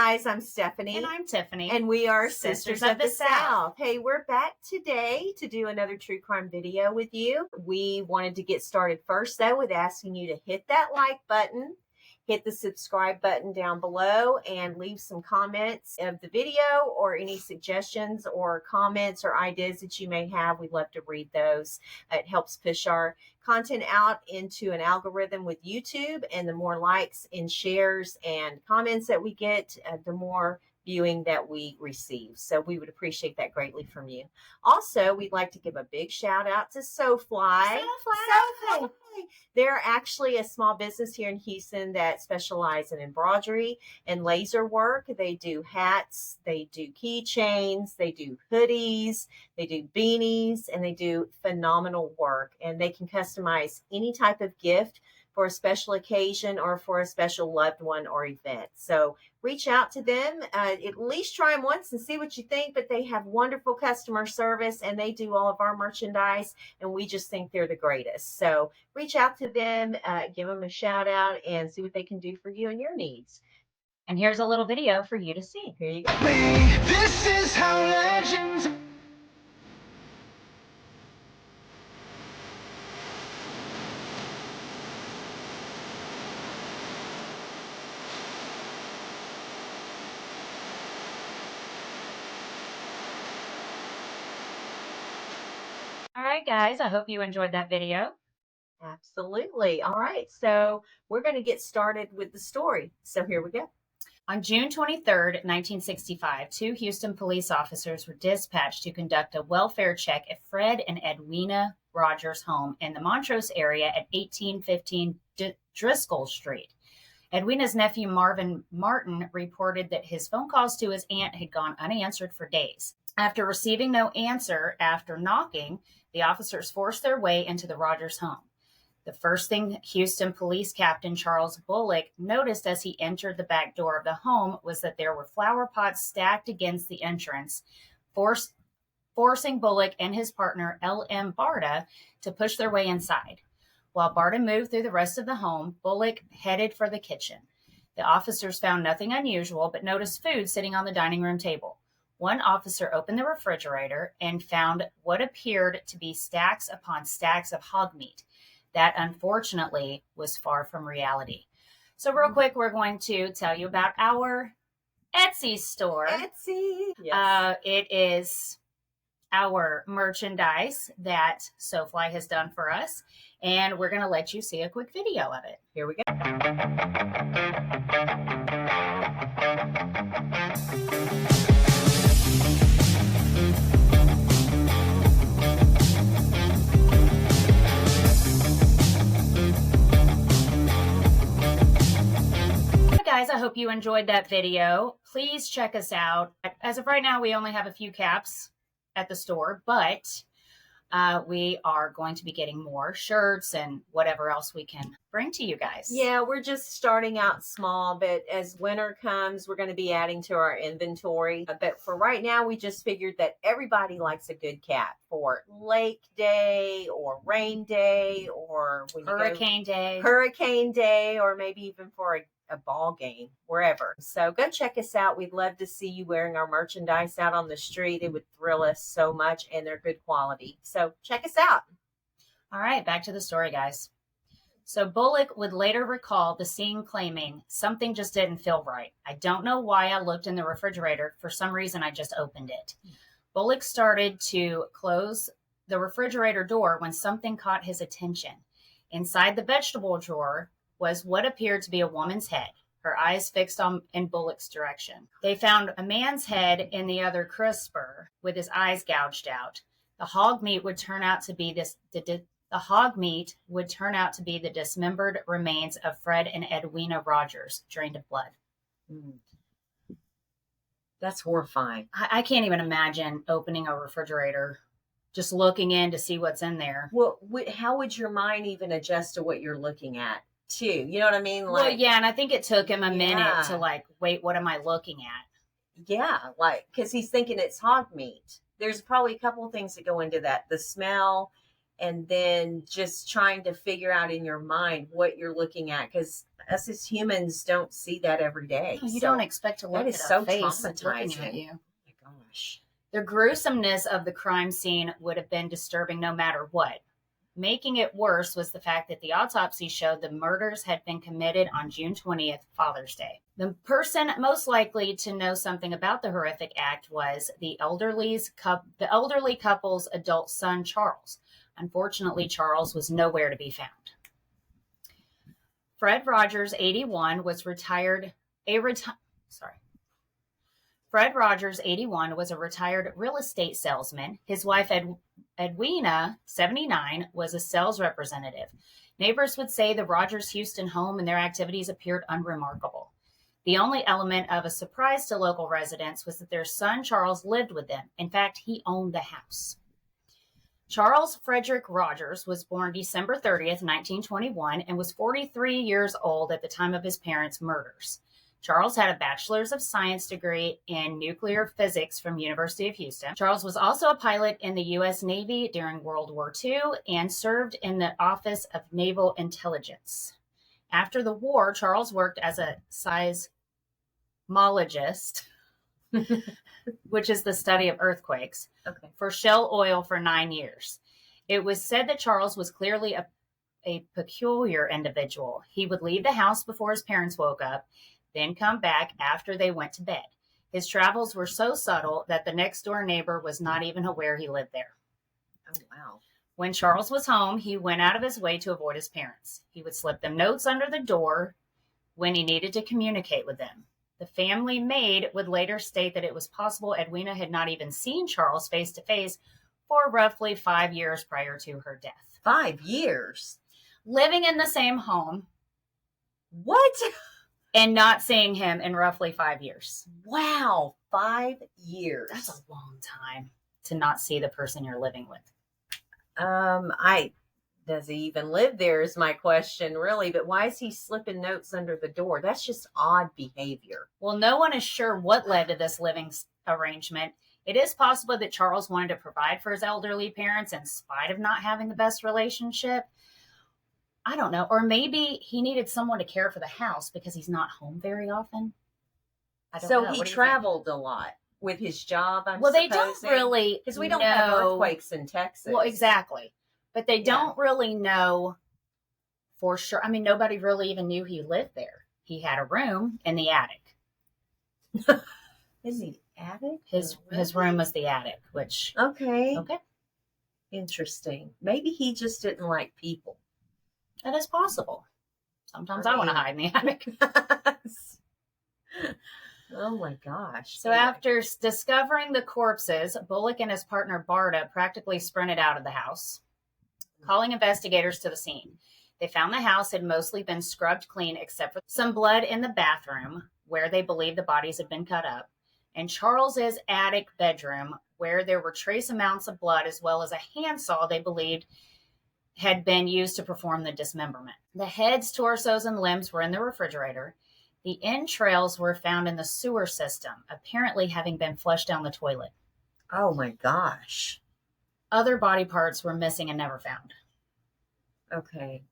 guys, I'm Stephanie. And I'm Tiffany. And we are Sisters of the South. Hey, we're back today to do another true crime video with you. We wanted to get started first, though, with asking you to hit that like button, hit the subscribe button down below, and leave some comments of the video or any suggestions or comments or ideas that you may have. We'd love to read those. It helps push our content out into an algorithm with YouTube, and the more likes and shares and comments that we get, the more viewing that we receive. So we would appreciate that greatly from you. Also, we'd like to give a big shout out to SoFly. SoFly. They're actually a small business here in Houston that specializes in embroidery and laser work. They do hats, they do keychains, they do hoodies, they do beanies, and they do phenomenal work. And they can customize any type of gift for a special occasion or for a special loved one or event. So reach out to them, at least try them once and see what you think, but they have wonderful customer service and they do all of our merchandise, and we just think they're the greatest. So reach out to them, give them a shout out, and see what they can do for you and your needs. And here's a little video for you to see. Here you go. This is how legends. All right, guys, I hope you enjoyed that video. Absolutely. All right. So we're going to get started with the story. So here we go. On June 23rd, 1965, 2 Houston police officers were dispatched to conduct a welfare check at Fred and Edwina Rogers' home in the Montrose area at 1815 Driscoll Street. Edwina's nephew Marvin Martin reported that his phone calls to his aunt had gone unanswered for days. After receiving no answer after knocking, the officers forced their way into the Rogers home. The first thing Houston Police Captain Charles Bullock noticed as he entered the back door of the home was that there were flower pots stacked against the entrance, forcing Bullock and his partner, L.M. Barta, to push their way inside. While Barta moved through the rest of the home, Bullock headed for the kitchen. The officers found nothing unusual, but noticed food sitting on the dining room table. One officer opened the refrigerator and found what appeared to be stacks upon stacks of hog meat. That, unfortunately, was far from reality. So real quick, we're going to tell you about our Etsy store. Etsy. Yes. It is our merchandise that SoFly has done for us, and we're going to let you see a quick video of it. Here we go. Guys, I hope you enjoyed that video. Please check us out. As of right now, we only have a few caps at the store, but we are going to be getting more shirts and whatever else we can bring to you guys. Yeah, we're just starting out small, but as winter comes, we're going to be adding to our inventory. But for right now, we just figured that everybody likes a good cap for Lake Day or Rain Day or when Hurricane Day, or maybe even for a ball game, wherever. So go check us out. We'd love to see you wearing our merchandise out on the street. It would thrill us so much, and they're good quality. So check us out. All right, back to the story, guys. So Bullock would later recall the scene claiming, "Something just didn't feel right. I don't know why I looked in the refrigerator. For some reason, I just opened it." Bullock started to close the refrigerator door when something caught his attention. Inside the vegetable drawer was what appeared to be a woman's head, her eyes fixed in Bullock's direction. They found a man's head in the other crisper with his eyes gouged out. The hog meat would turn out to be the dismembered remains of Fred and Edwina Rogers, drained of blood. That's horrifying. I can't even imagine opening a refrigerator, just looking in to see what's in there. Well, how would your mind even adjust to what you're looking at, too? You know what I mean? Well, yeah, and I think it took him a minute to wait, what am I looking at? Yeah, because he's thinking it's hog meat. There's probably a couple of things that go into that. The smell, and then just trying to figure out in your mind what you're looking at, because us as humans don't see that every day. No, you So don't expect to look that is at so a face looking traumatizing. at you. Oh my gosh. The gruesomeness of the crime scene would have been disturbing no matter what. Making it worse was the fact that the autopsy showed the murders had been committed on June 20th, Father's Day. The person most likely to know something about the horrific act was the elderly couple's adult son, Charles. Unfortunately, Charles was nowhere to be found. Fred Rogers, 81, was Fred Rogers, 81, was a retired real estate salesman. His wife, Edwina, 79, was a sales representative. Neighbors would say the Rogers Houston home and their activities appeared unremarkable. The only element of a surprise to local residents was that their son Charles lived with them. In fact, he owned the house. Charles Frederick Rogers was born December 30th, 1921, and was 43 years old at the time of his parents' murders. Charles had a Bachelor's of Science degree in nuclear physics from University of Houston. Charles was also a pilot in the U.S. Navy during World War II and served in the Office of Naval Intelligence. After the war, Charles worked as a seismologist, which is the study of earthquakes, for Shell Oil for 9 years. It was said that Charles was clearly a peculiar individual. He would leave the house before his parents woke up, then come back after they went to bed. His travels were so subtle that the next door neighbor was not even aware he lived there. Oh, wow. When Charles was home, he went out of his way to avoid his parents. He would slip them notes under the door when he needed to communicate with them. The family maid would later state that it was possible Edwina had not even seen Charles face to face for roughly 5 years prior to her death. 5 years? Living in the same home. What? And not seeing him in roughly 5 years. Wow, 5 years. That's a long time to not see the person you're living with. Does he even live there is my question, really. But why is he slipping notes under the door? That's just odd behavior. Well, no one is sure what led to this living arrangement. It is possible that Charles wanted to provide for his elderly parents in spite of not having the best relationship. I don't know. Or maybe he needed someone to care for the house because he's not home very often. I don't know. So he traveled a lot with his job, I'm supposing. They don't really because we don't have earthquakes in Texas. Well, exactly. But they don't really know for sure. I mean, nobody really even knew he lived there. He had a room in the attic. In the attic? His room was the attic, which... Okay. Interesting. Maybe he just didn't like people. That is possible. Sometimes I want to hide in the attic. Oh my gosh. So after discovering the corpses, Bullock and his partner Barta practically sprinted out of the house, calling investigators to the scene. They found the house had mostly been scrubbed clean except for some blood in the bathroom where they believed the bodies had been cut up, and Charles's attic bedroom where there were trace amounts of blood as well as a handsaw they believed had been used to perform the dismemberment. The heads, torsos, and limbs were in the refrigerator. The entrails were found in the sewer system, apparently having been flushed down the toilet. Oh my gosh. Other body parts were missing and never found. Okay.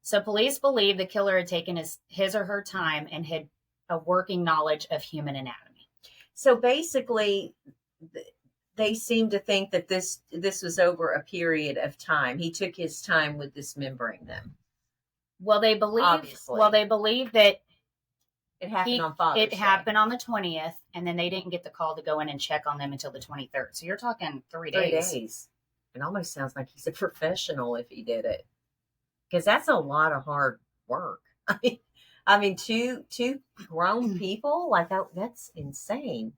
So police believe the killer had taken his or her time and had a working knowledge of human anatomy. So basically, they seem to think that this was over a period of time. He took his time with dismembering them. Well, they believe. Obviously. Well, they believe that it happened on Father's Day. It happened on the 20th, and then they didn't get the call to go in and check on them until the 23rd. So you're talking 3 days. 3 days. It almost sounds like he's a professional if he did it, because that's a lot of hard work. I mean, two grown people, like that's insane.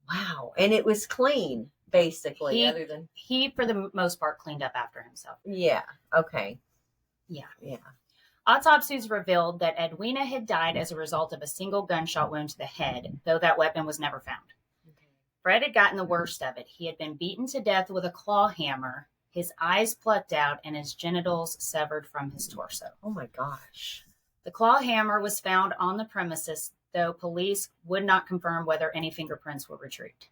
Wow. And it was clean, basically, other than... He, for the most part, cleaned up after himself. Yeah. Okay. Yeah. Autopsies revealed that Edwina had died as a result of a single gunshot wound to the head, though that weapon was never found. Okay. Fred had gotten the worst of it. He had been beaten to death with a claw hammer, his eyes plucked out, and his genitals severed from his torso. Oh, my gosh. The claw hammer was found on the premises, though police would not confirm whether any fingerprints were retrieved.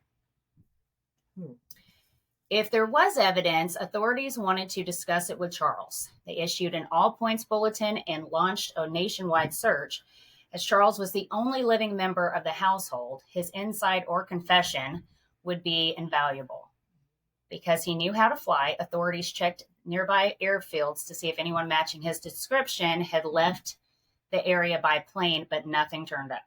If there was evidence, authorities wanted to discuss it with Charles. They issued an all-points bulletin and launched a nationwide search. As Charles was the only living member of the household, his insight or confession would be invaluable. Because he knew how to fly, authorities checked nearby airfields to see if anyone matching his description had left the area by plane, but nothing turned up.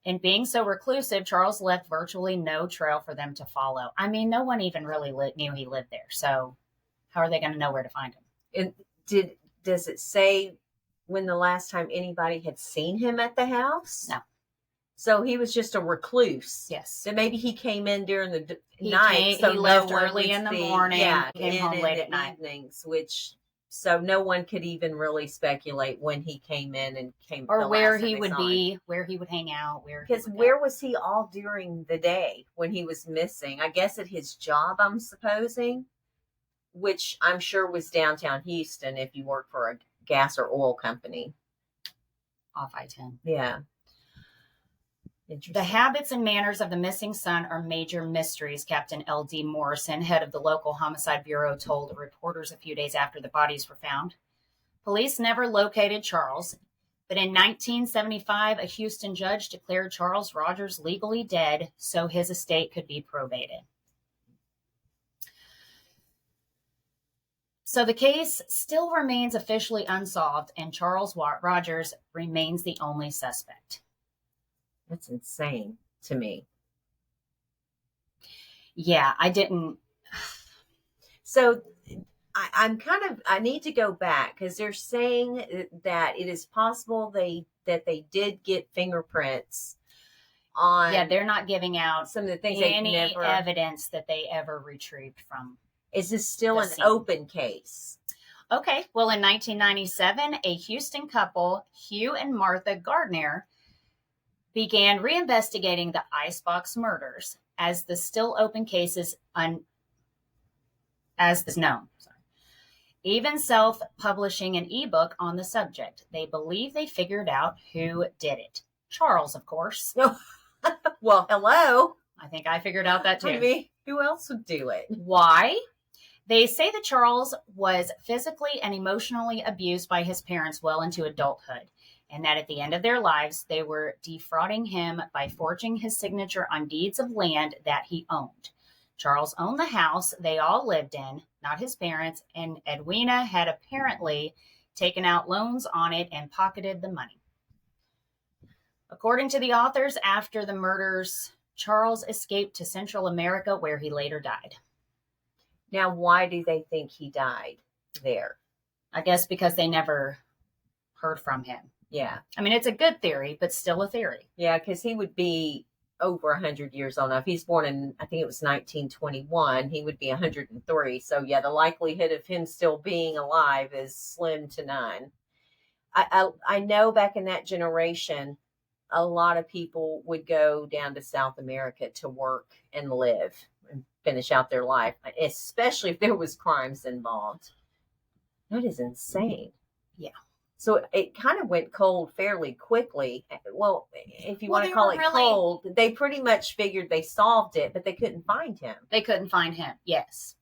In being so reclusive, Charles left virtually no trail for them to follow. I mean, no one even really knew he lived there. So how are they going to know where to find him? And does it say when the last time anybody had seen him at the house? No. So he was just a recluse. Yes. So maybe he came in during the He night. he left early in the morning, came home late at night. Evenings, so no one could even really speculate when he came in and or where he would be, where he would hang out, because where was he all during the day when he was missing? I guess at his job, I'm supposing, which I'm sure was downtown Houston if you work for a gas or oil company. Off I-10. Yeah. The habits and manners of the missing son are major mysteries, Captain L.D. Morrison, head of the local homicide bureau, told reporters a few days after the bodies were found. Police never located Charles, but in 1975, a Houston judge declared Charles Rogers legally dead so his estate could be probated. So the case still remains officially unsolved, and Charles Rogers remains the only suspect. That's insane to me. Yeah, I didn't. So I need to go back because they're saying that it is possible that they did get fingerprints on. Yeah, they're not giving out some of the things any evidence that they ever retrieved from. Is this still an open case? Okay, well, in 1997, a Houston couple, Hugh and Martha Gardner, began reinvestigating the Icebox murders as the still open cases as is known. Even self-publishing an ebook on the subject. They believe they figured out who did it. Charles, of course. Well, hello. I think I figured out that too. Maybe. Who else would do it? Why? They say that Charles was physically and emotionally abused by his parents well into adulthood, and that at the end of their lives, they were defrauding him by forging his signature on deeds of land that he owned. Charles owned the house they all lived in, not his parents, and Edwina had apparently taken out loans on it and pocketed the money. According to the authors, after the murders, Charles escaped to Central America, where he later died. Now, why do they think he died there? I guess because they never heard from him. Yeah. I mean, it's a good theory, but still a theory. Yeah, because he would be over 100 years old. Now, if he's born in, I think it was 1921, he would be 103. So, yeah, the likelihood of him still being alive is slim to none. I know back in that generation, a lot of people would go down to South America to work and live and finish out their life, especially if there was crimes involved. That is insane. Yeah. So it kind of went cold fairly quickly. Well, if you want to call it cold, they pretty much figured they solved it, but they couldn't find him. They couldn't find him, yes.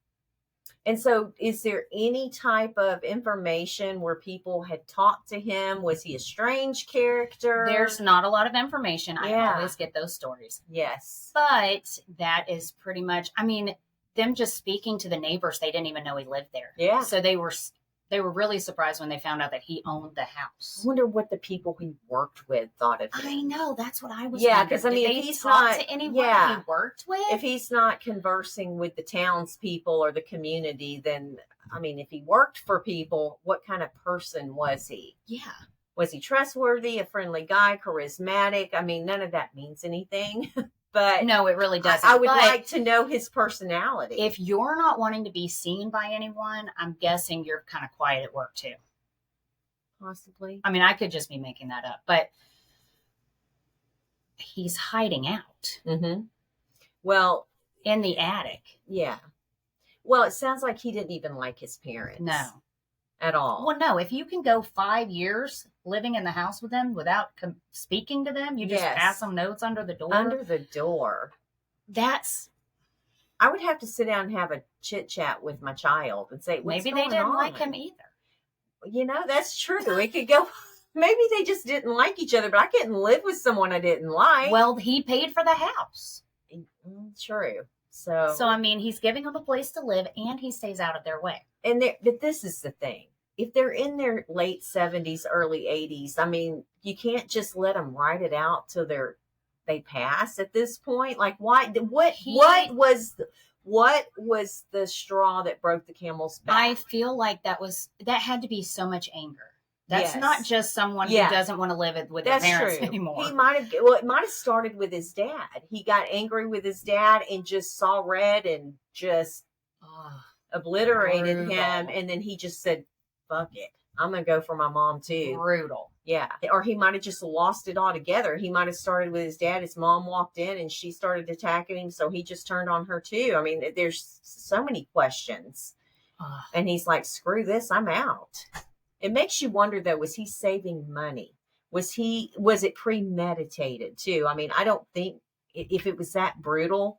And so is there any type of information where people had talked to him? Was he a strange character? There's not a lot of information. I always get those stories. Yes. But that is pretty much, I mean, them just speaking to the neighbors, they didn't even know he lived there. Yeah. So they were really surprised when they found out that he owned the house. I wonder what the people he worked with thought of him. I know, that's what I was wondering. because I mean, if he's not to anyone he worked with, if he's not conversing with the townspeople or the community, then I mean, if he worked for people, what kind of person was he? Yeah. Was he trustworthy, a friendly guy, charismatic? I mean, none of that means anything. But no, it really doesn't. I would like to know his personality. If you're not wanting to be seen by anyone, I'm guessing you're kind of quiet at work too. Possibly. I mean, I could just be making that up, but he's hiding out. Mm-hmm. Well, in the attic. Yeah. Well, it sounds like he didn't even like his parents. No. At all. Well, no. If you can go 5 years living in the house with them without speaking to them, you just pass them notes under the door. Under the door. That's I would have to sit down and have a chit chat with my child and say, what's Maybe going they didn't on? like him either. That's true. It could go, maybe they just didn't like each other, but I couldn't live with someone I didn't like. Well, he paid for the house. True. So I mean, he's giving them a place to live and he stays out of their way. But this is the thing. If they're in their late 70s, early 80s, I mean, you can't just let them ride it out till they pass at this point. Like, why? What was the straw that broke the camel's back? I feel like that had to be so much anger. That's Yes. not just someone who doesn't want to live with their parents anymore. It might have started with his dad. He got angry with his dad and just saw red and just obliterated him. And then he just said, fuck it. I'm going to go for my mom too. Brutal. Yeah. Or he might have just lost it altogether. He might have started with his dad. His mom walked in and she started attacking him. So he just turned on her too. I mean, there's so many questions. And he's like, screw this. I'm out. It makes you wonder though, was he saving money? Was it premeditated too? I mean, I don't think if it was that brutal,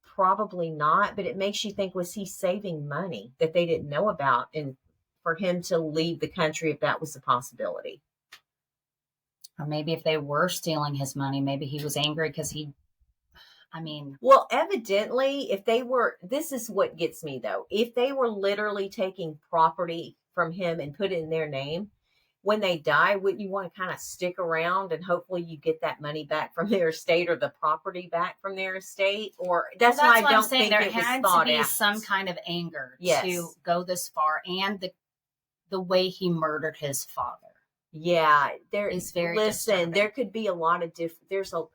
probably not, but it makes you think, was he saving money that they didn't know about? And for him to leave the country, if that was a possibility. Or maybe if they were stealing his money, maybe he was angry because well, evidently, this is what gets me though. If they were literally taking property from him and put it in their name, when they die, wouldn't you want to kind of stick around and hopefully you get that money back from their estate or the property back from their estate? Or that's why I don't think there it was had thought to be out. some kind of anger Yes. to go this far, and the way he murdered his father. Yeah, there is very listen, disturbing. There could be a lot of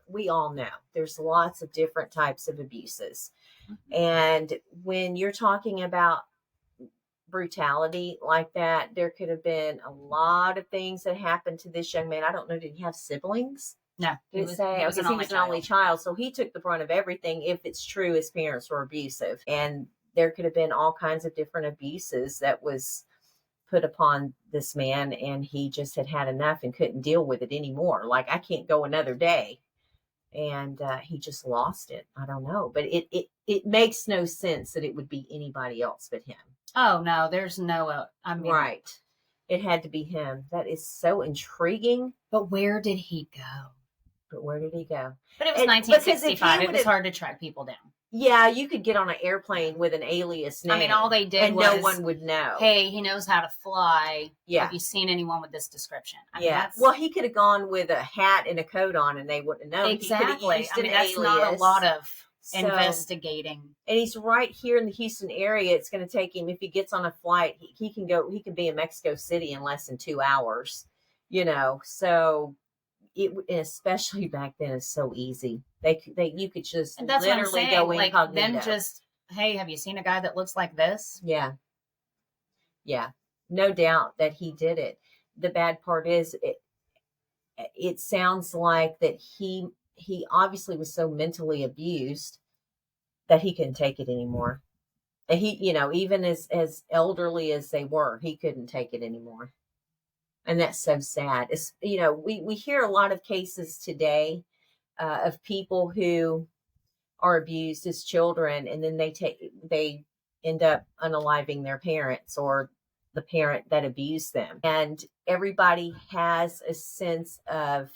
we all know there's lots of different types of abuses. Mm-hmm. And when you're talking about brutality like that, there could have been a lot of things that happened to this young man. I don't know, did he have siblings? No, he was an only child. So he took the brunt of everything. If it's true, his parents were abusive, and there could have been all kinds of different abuses that was put upon this man, and he just had enough and couldn't deal with it anymore. Like, I can't go another day. And he just lost it. I don't know, but it makes no sense that it would be anybody else but him. Oh no, there's no. Right. It had to be him. That is so intriguing. But where did he go? But it was 1965. It was hard to track people down. Yeah, you could get on an airplane with an alias name. I mean, all they did and was, no one would know. Hey, he knows how to fly. Yeah. Have you seen anyone with this description? Well, he could have gone with a hat and a coat on and they wouldn't have known. Exactly. That's not a lot of investigating. And he's right here in the Houston area. It's going to take him, if he gets on a flight, he can be in Mexico City in less than 2 hours, so especially back then, it's so easy. You could just literally go incognito. Hey, have you seen a guy that looks like this? Yeah. No doubt that he did it. The bad part is it sounds like that he obviously was so mentally abused that he couldn't take it anymore. And he, even as elderly as they were, he couldn't take it anymore. And that's so sad. It's, we hear a lot of cases today of people who are abused as children, and then they end up unaliving their parents or the parent that abused them. And everybody has a sense of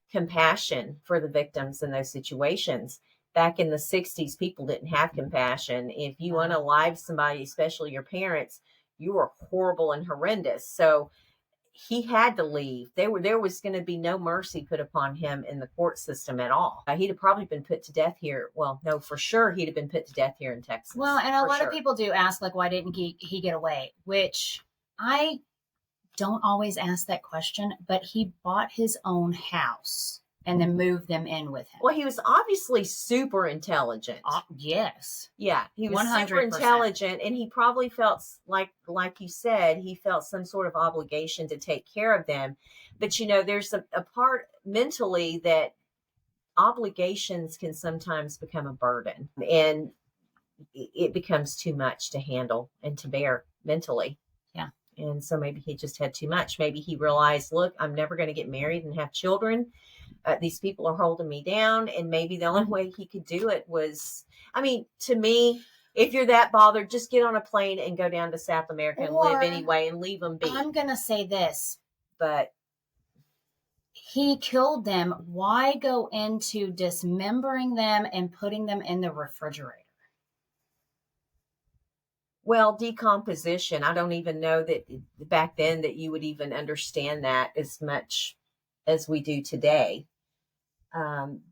compassion for the victims in those situations. Back in the 60s, people didn't have compassion. If you unalived somebody, especially your parents, you were horrible and horrendous. So he had to leave. There was going to be no mercy put upon him in the court system at all. He'd have probably been put to death here. Well, no, for sure he'd have been put to death here in Texas. Well, and a lot of people do ask, like, why didn't he get away? Which I don't always ask that question, but he bought his own house and then moved them in with him. Well, he was obviously super intelligent. Yes. Yeah, he was 100%. Super intelligent, and he probably felt like you said, he felt some sort of obligation to take care of them. But, there's a part mentally that obligations can sometimes become a burden, and it becomes too much to handle and to bear mentally. Yeah. And so maybe he just had too much. Maybe he realized, look, I'm never going to get married and have children. these people are holding me down. And maybe the only way he could do it was, I mean, to me, if you're that bothered, just get on a plane and go down to South America and live anyway and leave them be. I'm going to say this. But he killed them. Why go into dismembering them and putting them in the refrigerator? Well, decomposition. I don't even know that back then that you would even understand that as much as we do today.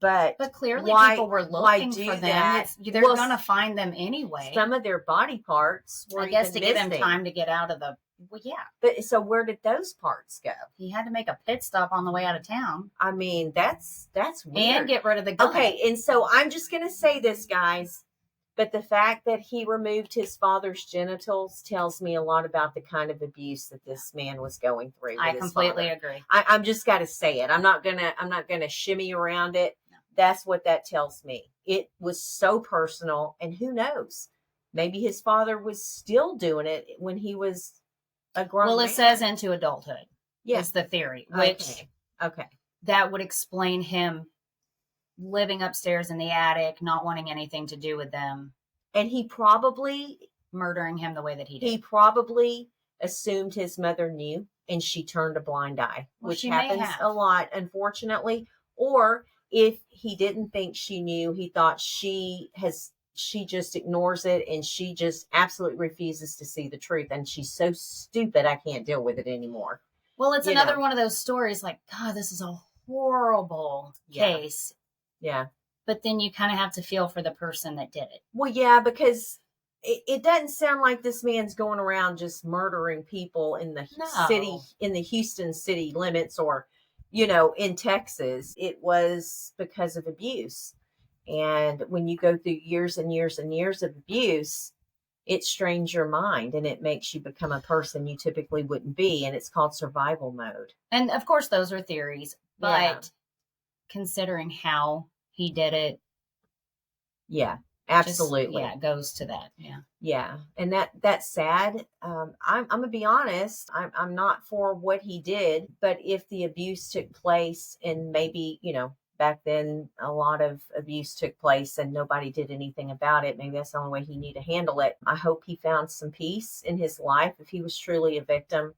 But clearly why, people were looking for them. They're going to find them anyway. Some of their body parts were, I guess, to give them time to get out of the. Well, yeah. But so where did those parts go? He had to make a pit stop on the way out of town. I mean, that's weird. And get rid of the gun. Okay, and so I'm just going to say this, guys. But the fact that he removed his father's genitals tells me a lot about the kind of abuse that this man was going through. I completely agree. I'm just got to say it. I'm not gonna shimmy around it. No. That's what that tells me. It was so personal, and who knows? Maybe his father was still doing it when he was a grown man. Well, it says into adulthood. Yes, is the theory. Which okay, that would explain him living upstairs in the attic, not wanting anything to do with them. And he probably murdering him the way that he did. He probably assumed his mother knew and she turned a blind eye, which happens a lot, unfortunately. Or if he didn't think she knew, he thought she just ignores it and she just absolutely refuses to see the truth. And she's so stupid, I can't deal with it anymore. Well, it's another one of those stories like, God, this is a horrible case. Yeah. But then you kind of have to feel for the person that did it. Well, yeah, because it doesn't sound like this man's going around just murdering people in the city, in the Houston city limits or, in Texas. It was because of abuse. And when you go through years and years and years of abuse, it strains your mind and it makes you become a person you typically wouldn't be. And it's called survival mode. And of course, those are theories, but considering how he did it. Yeah, absolutely. It goes to that. Yeah. Yeah. And that's sad. I'm going to be honest. I'm not for what he did, but if the abuse took place and maybe, back then a lot of abuse took place and nobody did anything about it, maybe that's the only way he knew to handle it. I hope he found some peace in his life if he was truly a victim.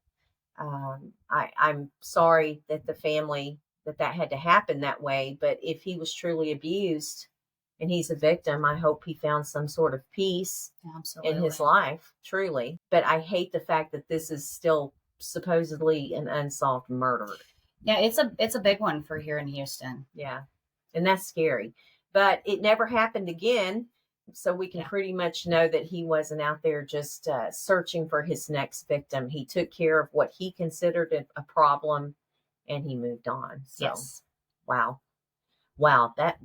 I'm sorry that the family that had to happen that way. But if he was truly abused and he's a victim, I hope he found some sort of peace in his life, truly. But I hate the fact that this is still supposedly an unsolved murder. Yeah, it's a big one for here in Houston. Yeah. And that's scary. But it never happened again. So we can pretty much know that he wasn't out there just searching for his next victim. He took care of what he considered a problem and he moved on. So, wow. That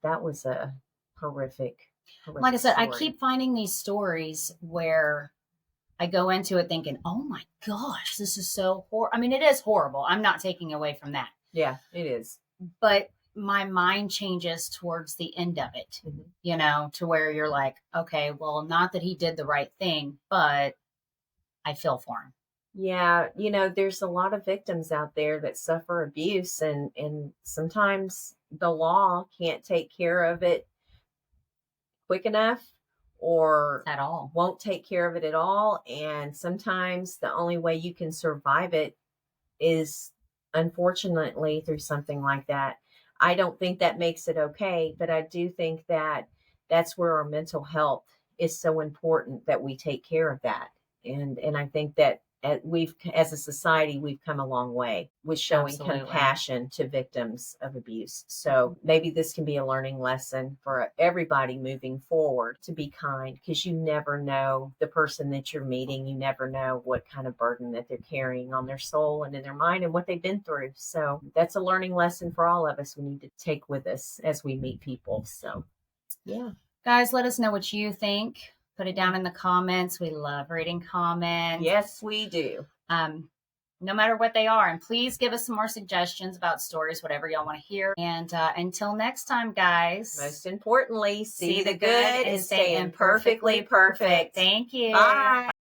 was a horrific like I said, story. I keep finding these stories where I go into it thinking, oh my gosh, this is so horrible. I mean, it is horrible. I'm not taking away from that. Yeah, it is. But my mind changes towards the end of it, to where you're like, okay, well, not that he did the right thing, but I feel for him. Yeah, there's a lot of victims out there that suffer abuse and sometimes the law can't take care of it quick enough or at all. Won't take care of it at all. And sometimes the only way you can survive it is, unfortunately, through something like that. I don't think that makes it okay, but I do think that that's where our mental health is so important that we take care of that. And I think that as a society, we've come a long way with showing compassion to victims of abuse. So maybe this can be a learning lesson for everybody moving forward to be kind, because you never know the person that you're meeting. You never know what kind of burden that they're carrying on their soul and in their mind and what they've been through. So that's a learning lesson for all of us. We need to take with us as we meet people. So, yeah. Guys, let us know what you think. Put it down in the comments. We love reading comments. Yes, we do. No matter what they are. And please give us some more suggestions about stories, whatever y'all want to hear. And until next time, guys. Most importantly, see the good and stay imperfectly perfect. Thank you. Bye.